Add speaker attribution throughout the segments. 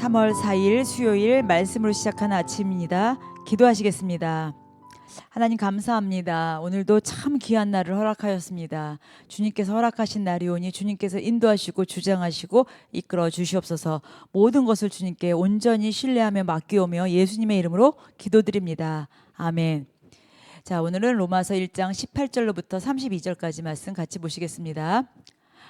Speaker 1: 3월 4일 수요일 말씀으로 시작하는 아침입니다. 기도하시겠습니다. 하나님 감사합니다. 오늘도 참 귀한 날을 허락하였습니다. 주님께서 허락하신 날이 오니 주님께서 인도하시고 주장하시고 이끌어 주시옵소서. 모든 것을 주님께 온전히 신뢰하며 맡기오며 예수님의 이름으로 기도드립니다. 아멘. 자, 오늘은 로마서 1장 18절로부터 32절까지 말씀 같이 보시겠습니다.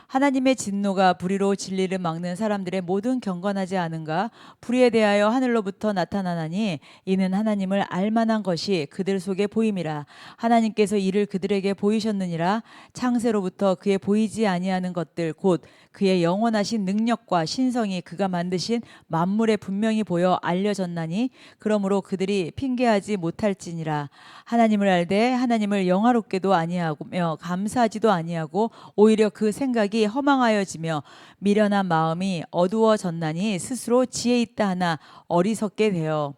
Speaker 1: 하나님의 진노가 불의로 진리를 막는 사람들의 모든 경건하지 않은가? 불의에 대하여 하늘로부터 나타나나니 이는 하나님을 알만한 것이 그들 속에 보임이라. 하나님께서 이를 그들에게 보이셨느니라. 창세로부터 그의 보이지 아니하는 것들 곧 그의 영원하신 능력과 신성이 그가 만드신 만물에 분명히 보여 알려졌나니 그러므로 그들이 핑계하지 못할지니라. 하나님을 알되 하나님을 영화롭게도 아니하며 감사하지도 아니하고 오히려 그 생각이 허망하여지며 미련한 마음이 어두워졌나니 스스로 지혜 있다 하나 어리석게 되어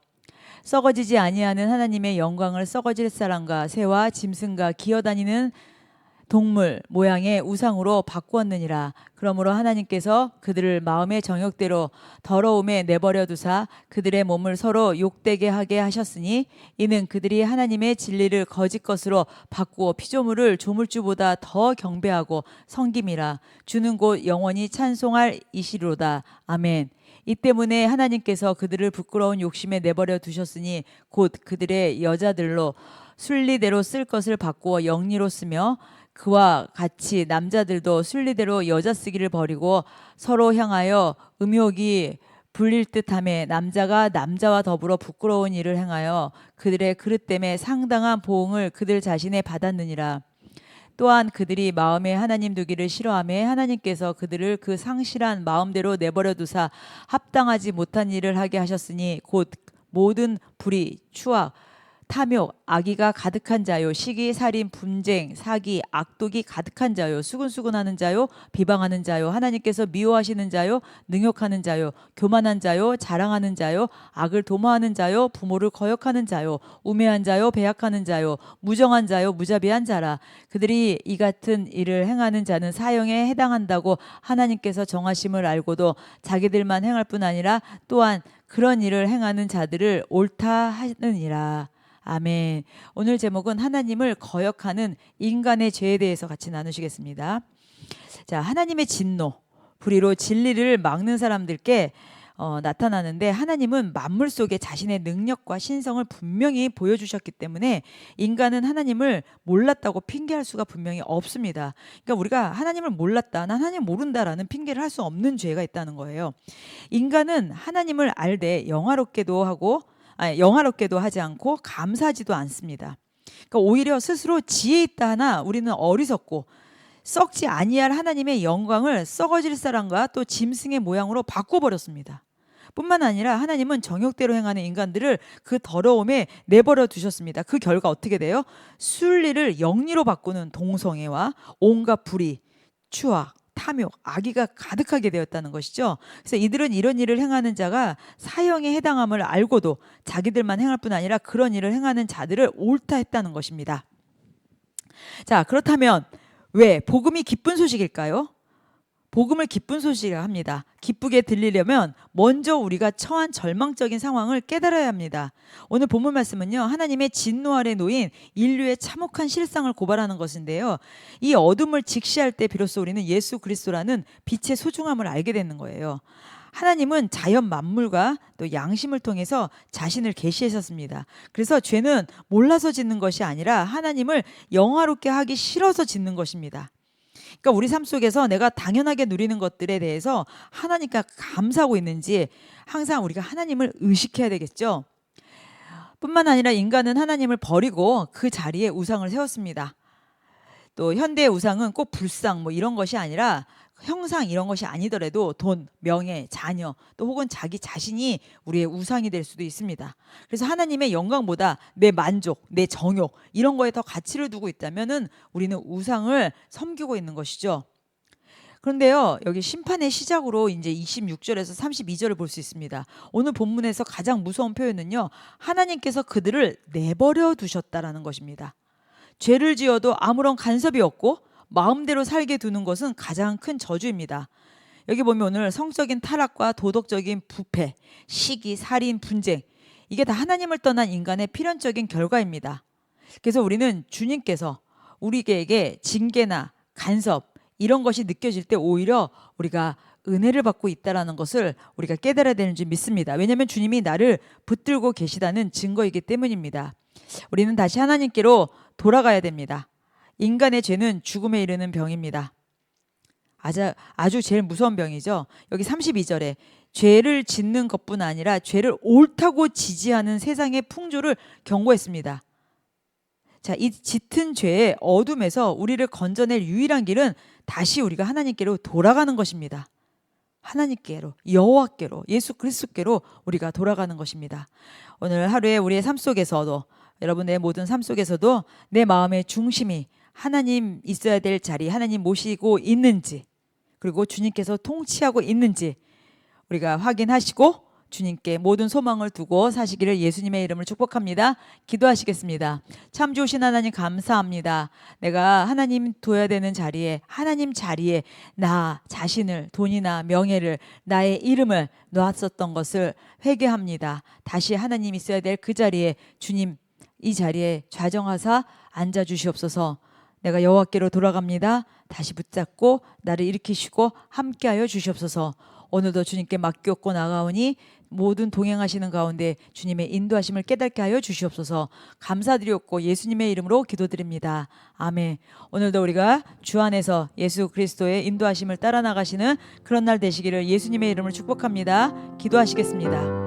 Speaker 1: 썩어지지 아니하는 하나님의 영광을 썩어질 사람과 새와 짐승과 기어다니는 동물 모양의 우상으로 바꾸었느니라. 그러므로 하나님께서 그들을 마음의 정욕대로 더러움에 내버려 두사 그들의 몸을 서로 욕되게 하게 하셨으니 이는 그들이 하나님의 진리를 거짓 것으로 바꾸어 피조물을 조물주보다 더 경배하고 섬김이라. 주는 곧 영원히 찬송할 이시로다. 아멘. 이 때문에 하나님께서 그들을 부끄러운 욕심에 내버려 두셨으니 곧 그들의 여자들로 순리대로 쓸 것을 바꾸어 영리로 쓰며 그와 같이 남자들도 순리대로 여자 쓰기를 버리고 서로 향하여 음욕이 불릴 듯하며 남자가 남자와 더불어 부끄러운 일을 행하여 그들의 그릇 때문에 상당한 보응을 그들 자신에 받았느니라. 또한 그들이 마음에 하나님 두기를 싫어하며 하나님께서 그들을 그 상실한 마음대로 내버려 두사 합당하지 못한 일을 하게 하셨으니 곧 모든 불의, 추악, 탐욕, 악의가 가득한 자요, 시기, 살인, 분쟁, 사기, 악독이 가득한 자요, 수근수근하는 자요, 비방하는 자요, 하나님께서 미워하시는 자요, 능욕하는 자요, 교만한 자요, 자랑하는 자요, 악을 도모하는 자요, 부모를 거역하는 자요, 우매한 자요, 배약하는 자요, 무정한 자요, 무자비한 자라. 그들이 이 같은 일을 행하는 자는 사형에 해당한다고 하나님께서 정하심을 알고도 자기들만 행할 뿐 아니라 또한 그런 일을 행하는 자들을 옳다 하느니라. 아멘. 오늘 제목은 하나님을 거역하는 인간의 죄에 대해서 같이 나누시겠습니다. 자, 하나님의 진노, 불의로 진리를 막는 사람들께 나타나는데 하나님은 만물 속에 자신의 능력과 신성을 분명히 보여주셨기 때문에 인간은 하나님을 몰랐다고 핑계할 수가 분명히 없습니다. 그러니까 우리가 하나님을 몰랐다, 난 하나님 모른다라는 핑계를 할 수 없는 죄가 있다는 거예요. 인간은 하나님을 알되 영화롭게도 하지 않고 감사하지도 않습니다. 그러니까 오히려 스스로 지혜 있다 하나 우리는 어리석고 썩지 아니할 하나님의 영광을 썩어질 사람과 또 짐승의 모양으로 바꿔버렸습니다. 뿐만 아니라 하나님은 정욕대로 행하는 인간들을 그 더러움에 내버려 두셨습니다. 그 결과 어떻게 돼요? 순리를 영리로 바꾸는 동성애와 온갖 불의, 추악, 탐욕, 악의가 가득하게 되었다는 것이죠. 그래서 이들은 이런 일을 행하는 자가 사형에 해당함을 알고도 자기들만 행할 뿐 아니라 그런 일을 행하는 자들을 옳다 했다는 것입니다. 자, 그렇다면 왜 복음이 기쁜 소식일까요? 복음을 기쁜 소식이라 합니다. 기쁘게 들리려면 먼저 우리가 처한 절망적인 상황을 깨달아야 합니다. 오늘 본문 말씀은요, 하나님의 진노 아래 놓인 인류의 참혹한 실상을 고발하는 것인데요, 이 어둠을 직시할 때 비로소 우리는 예수 그리스도라는 빛의 소중함을 알게 되는 거예요. 하나님은 자연 만물과 또 양심을 통해서 자신을 계시하셨습니다. 그래서 죄는 몰라서 짓는 것이 아니라 하나님을 영화롭게 하기 싫어서 짓는 것입니다. 그러니까 우리 삶 속에서 내가 당연하게 누리는 것들에 대해서 하나님께 감사하고 있는지 항상 우리가 하나님을 의식해야 되겠죠. 뿐만 아니라 인간은 하나님을 버리고 그 자리에 우상을 세웠습니다. 또 현대의 우상은 꼭 불상 이런 것이 아니라 형상 이런 것이 아니더라도 돈, 명예, 자녀 또 혹은 자기 자신이 우리의 우상이 될 수도 있습니다. 그래서 하나님의 영광보다 내 만족, 내 정욕 이런 거에 더 가치를 두고 있다면은 우리는 우상을 섬기고 있는 것이죠. 그런데요, 여기 심판의 시작으로 이제 26절에서 32절을 볼 수 있습니다. 오늘 본문에서 가장 무서운 표현은요, 하나님께서 그들을 내버려 두셨다라는 것입니다. 죄를 지어도 아무런 간섭이 없고 마음대로 살게 두는 것은 가장 큰 저주입니다. 여기 보면 오늘 성적인 타락과 도덕적인 부패, 시기, 살인, 분쟁, 이게 다 하나님을 떠난 인간의 필연적인 결과입니다. 그래서 우리는 주님께서 우리에게 징계나 간섭 이런 것이 느껴질 때 오히려 우리가 은혜를 받고 있다라는 것을 우리가 깨달아야 되는 줄 믿습니다. 왜냐하면 주님이 나를 붙들고 계시다는 증거이기 때문입니다. 우리는 다시 하나님께로 돌아가야 됩니다. 인간의 죄는 죽음에 이르는 병입니다. 아주 제일 무서운 병이죠. 여기 32절에 죄를 짓는 것뿐 아니라 죄를 옳다고 지지하는 세상의 풍조를 경고했습니다. 자, 이 짙은 죄의 어둠에서 우리를 건져낼 유일한 길은 다시 우리가 하나님께로 돌아가는 것입니다. 하나님께로, 여호와께로, 예수 그리스도께로 우리가 돌아가는 것입니다. 오늘 하루에 우리의 삶 속에서도, 여러분의 모든 삶 속에서도 내 마음의 중심이 하나님 있어야 될 자리, 하나님 모시고 있는지, 그리고 주님께서 통치하고 있는지 우리가 확인하시고 주님께 모든 소망을 두고 사시기를 예수님의 이름으로 축복합니다. 기도하시겠습니다. 참 좋으신 하나님 감사합니다. 내가 하나님 둬야 되는 자리에, 하나님 자리에 나 자신을, 돈이나 명예를, 나의 이름을 놓았었던 것을 회개합니다. 다시 하나님 있어야 될 그 자리에 주님 이 자리에 좌정하사 앉아주시옵소서. 내가 여호와께로 돌아갑니다. 다시 붙잡고 나를 일으키시고 함께하여 주시옵소서. 오늘도 주님께 맡겼고 나가오니 모든 동행하시는 가운데 주님의 인도하심을 깨닫게 하여 주시옵소서. 감사드리옵고 예수님의 이름으로 기도드립니다. 아멘. 오늘도 우리가 주 안에서 예수 그리스도의 인도하심을 따라 나가시는 그런 날 되시기를 예수님의 이름으로 축복합니다. 기도하시겠습니다.